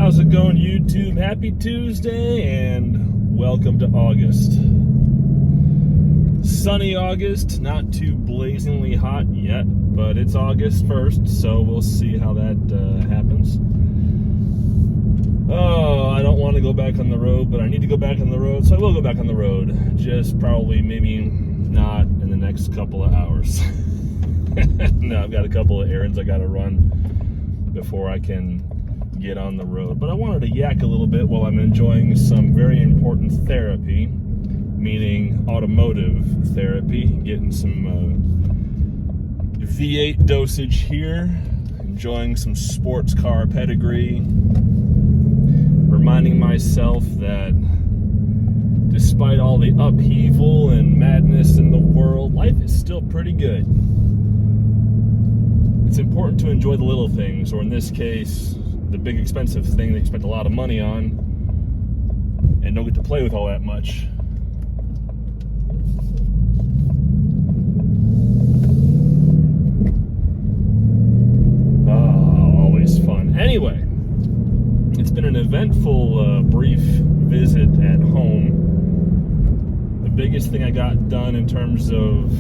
How's it going, YouTube? Happy Tuesday and welcome to August. Sunny August, not too blazingly hot yet, but it's August 1st, so we'll see how that happens. Oh, I don't want to go back on the road, but I need to go back on the road, so I will go back on the road. Just probably maybe not in the next couple of hours. No, I've got a couple of errands I got to run before I can get on the road. But I wanted to yak a little bit while I'm enjoying some very important therapy, meaning automotive therapy, getting some V8 dosage here, enjoying some sports car pedigree, reminding myself that despite all the upheaval and madness in the world, life is still pretty good. It's important to enjoy the little things, or in this case, the big expensive thing that you spent a lot of money on and don't get to play with all that much. Oh, always fun. Anyway, it's been an eventful brief visit at home. The biggest thing I got done in terms of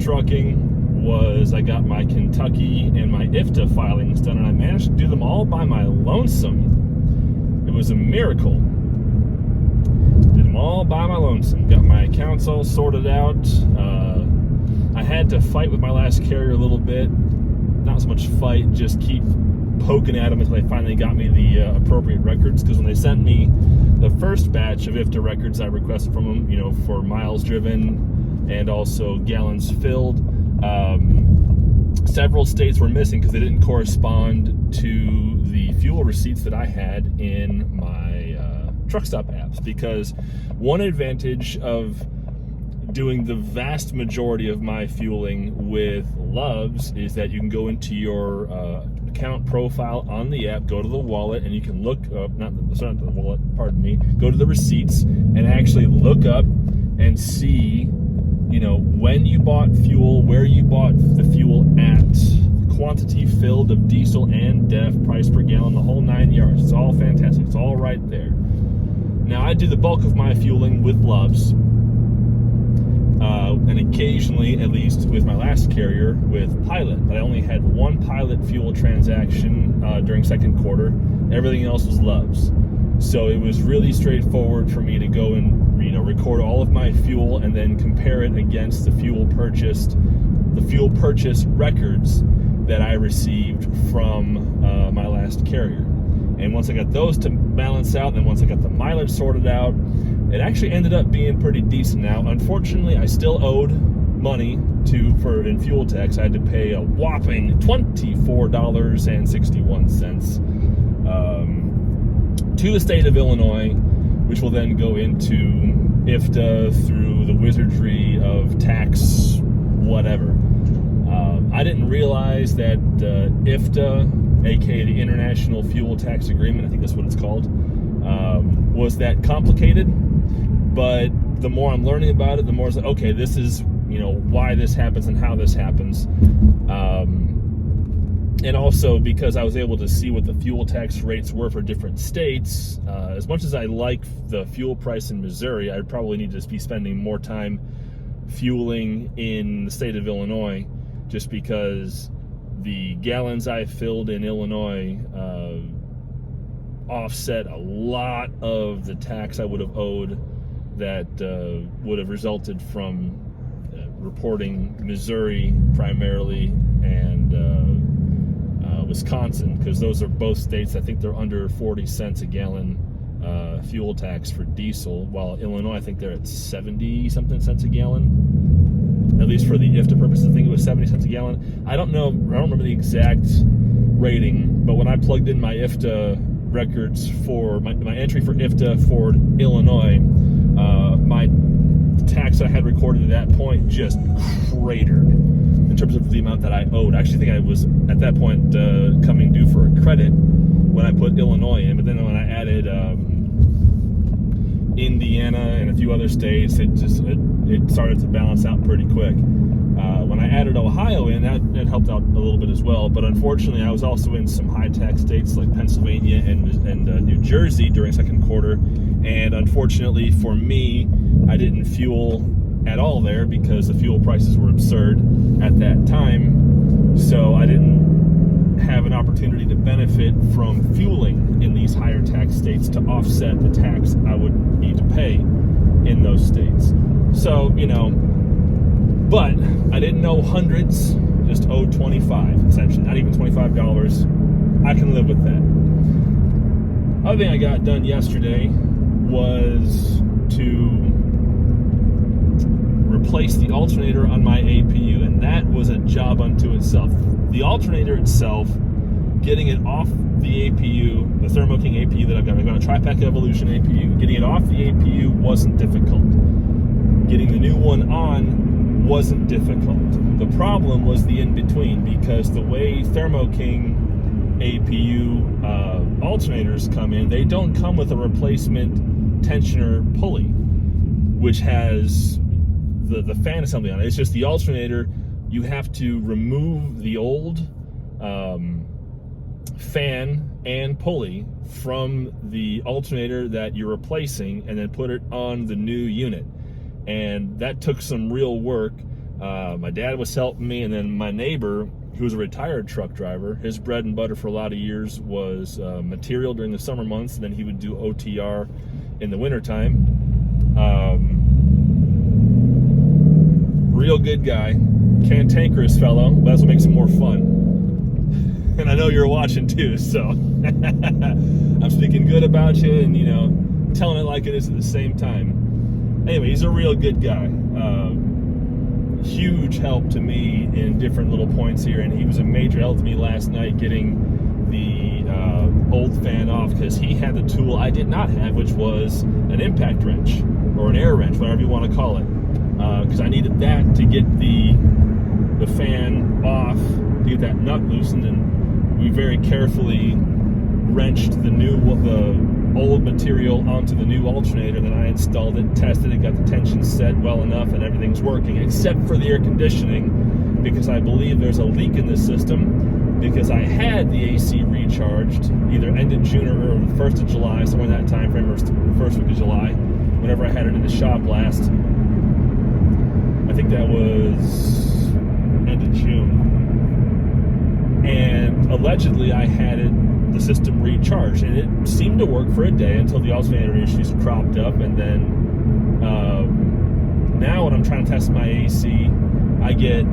trucking was I got my Kentucky and my IFTA filings done, and I managed to do them all by my lonesome. It was a miracle. Did them all by my lonesome. Got my accounts all sorted out. I had to fight with my last carrier a little bit. Not so much fight, just keep poking at them until they finally got me the appropriate records, because when they sent me the first batch of IFTA records I requested from them, for miles driven and also gallons filled, several states were missing because they didn't correspond to the fuel receipts that I had in my truck stop apps. Because one advantage of doing the vast majority of my fueling with Loves is that you can go into your account profile on the app, go to the wallet, and you can look up, not the wallet, pardon me, go to the receipts and actually look up and see when you bought fuel, where you bought the fuel at, quantity filled of diesel and DEF, price per gallon, the whole 9 yards. It's all fantastic. It's all right there. Now, I do the bulk of my fueling with Loves, and occasionally, at least with my last carrier, with Pilot. But I only had one Pilot fuel transaction during second quarter. Everything else was Loves. So it was really straightforward for me to go and record all of my fuel and then compare it against the fuel purchase records that I received from my last carrier. And once I got those to balance out, and once I got the mileage sorted out, it actually ended up being pretty decent. Now, unfortunately, I still owed money in fuel tax. I had to pay a whopping $24.61 to the state of Illinois, which will then go into IFTA through the wizardry of tax whatever. I didn't realize that IFTA, aka the International Fuel Tax Agreement, I think that's what it's called, was that complicated. But the more I'm learning about it, the more it's like, okay, this is why this happens and how this happens. And also because I was able to see what the fuel tax rates were for different states. As much as I like the fuel price in Missouri, I'd probably need to be spending more time fueling in the state of Illinois, just because the gallons I filled in Illinois offset a lot of the tax I would have owed that would have resulted from reporting Missouri primarily and Wisconsin, because those are both states, I think they're under 40 cents a gallon fuel tax for diesel, while Illinois, I think they're at 70 something cents a gallon, at least for the IFTA purposes. I think it was 70 cents a gallon. I don't remember the exact rating, but when I plugged in my IFTA records for my entry for IFTA for Illinois, my tax I had recorded at that point just cratered in terms of the amount that I owed. I actually think I was at that point coming due for a credit when I put Illinois in, but then when I added Indiana and a few other states, it started to balance out pretty quick. When I added Ohio in, that helped out a little bit as well. But unfortunately, I was also in some high tax states like Pennsylvania and New Jersey during second quarter. And unfortunately for me, I didn't fuel at all there because the fuel prices were absurd at that time. So I didn't have an opportunity to benefit from fueling in these higher tax states to offset the tax I would need to pay in those states. So, but I didn't know hundreds, just owed $25, essentially, not even $25. I can live with that. Other thing I got done yesterday was to replace the alternator on my APU, and that was a job unto itself. The alternator itself, getting it off the APU, the Thermo King APU that I've got a Tri-Pack Evolution APU, getting it off the APU wasn't difficult. Getting the new one on wasn't difficult. The problem was the in-between, because the way Thermo King APU alternators come in, they don't come with a replacement tensioner pulley, which has the fan assembly on it. It's just the alternator. You have to remove the old fan and pulley from the alternator that you're replacing and then put it on the new unit. And that took some real work. My dad was helping me, and then my neighbor, who was a retired truck driver, his bread and butter for a lot of years was material during the summer months, and then he would do OTR in the wintertime. Real good guy, cantankerous fellow, but that's what makes it more fun. And I know you're watching too, so I'm speaking good about you and, telling it like it is at the same time. Anyway, he's a real good guy. Huge help to me in different little points here, and he was a major help to me last night getting the old fan off, because he had the tool I did not have, which was an impact wrench or an air wrench, whatever you want to call it, because I needed that to get the fan off, to get that nut loosened, and we very carefully wrenched the old material onto the new alternator, and then I installed it, tested it, got the tension set well enough, and everything's working, except for the air conditioning, because I believe there's a leak in the system, because I had the AC recharged either end of June or the 1st of July, somewhere in that time frame, or first week of July, whenever I had it in the shop last. I think that was end of June. And allegedly I had the system recharged, and it seemed to work for a day until the alternator issues cropped up. And then now when I'm trying to test my AC, I get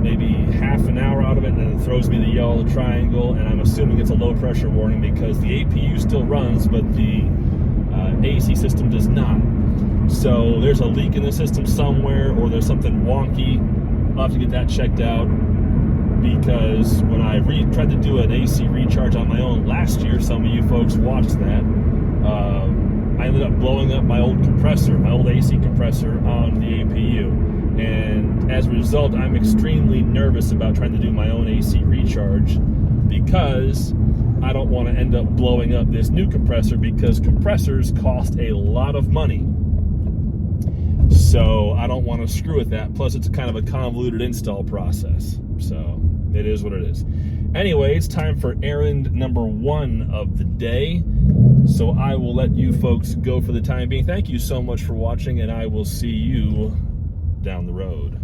maybe half an hour out of it, and then it throws me the yellow triangle, and I'm assuming it's a low pressure warning because the APU still runs, but the AC system does not. So there's a leak in the system somewhere, or there's something wonky. I'll have to get that checked out, because when I tried to do an AC recharge on my own last year, some of you folks watched that, I ended up blowing up my old AC compressor on the APU. And as a result, I'm extremely nervous about trying to do my own AC recharge, because I don't want to end up blowing up this new compressor, because compressors cost a lot of money. So I don't want to screw with that. Plus, it's kind of a convoluted install process. So it is what it is. Anyway, it's time for errand number 1 of the day. So I will let you folks go for the time being. Thank you so much for watching, and I will see you down the road.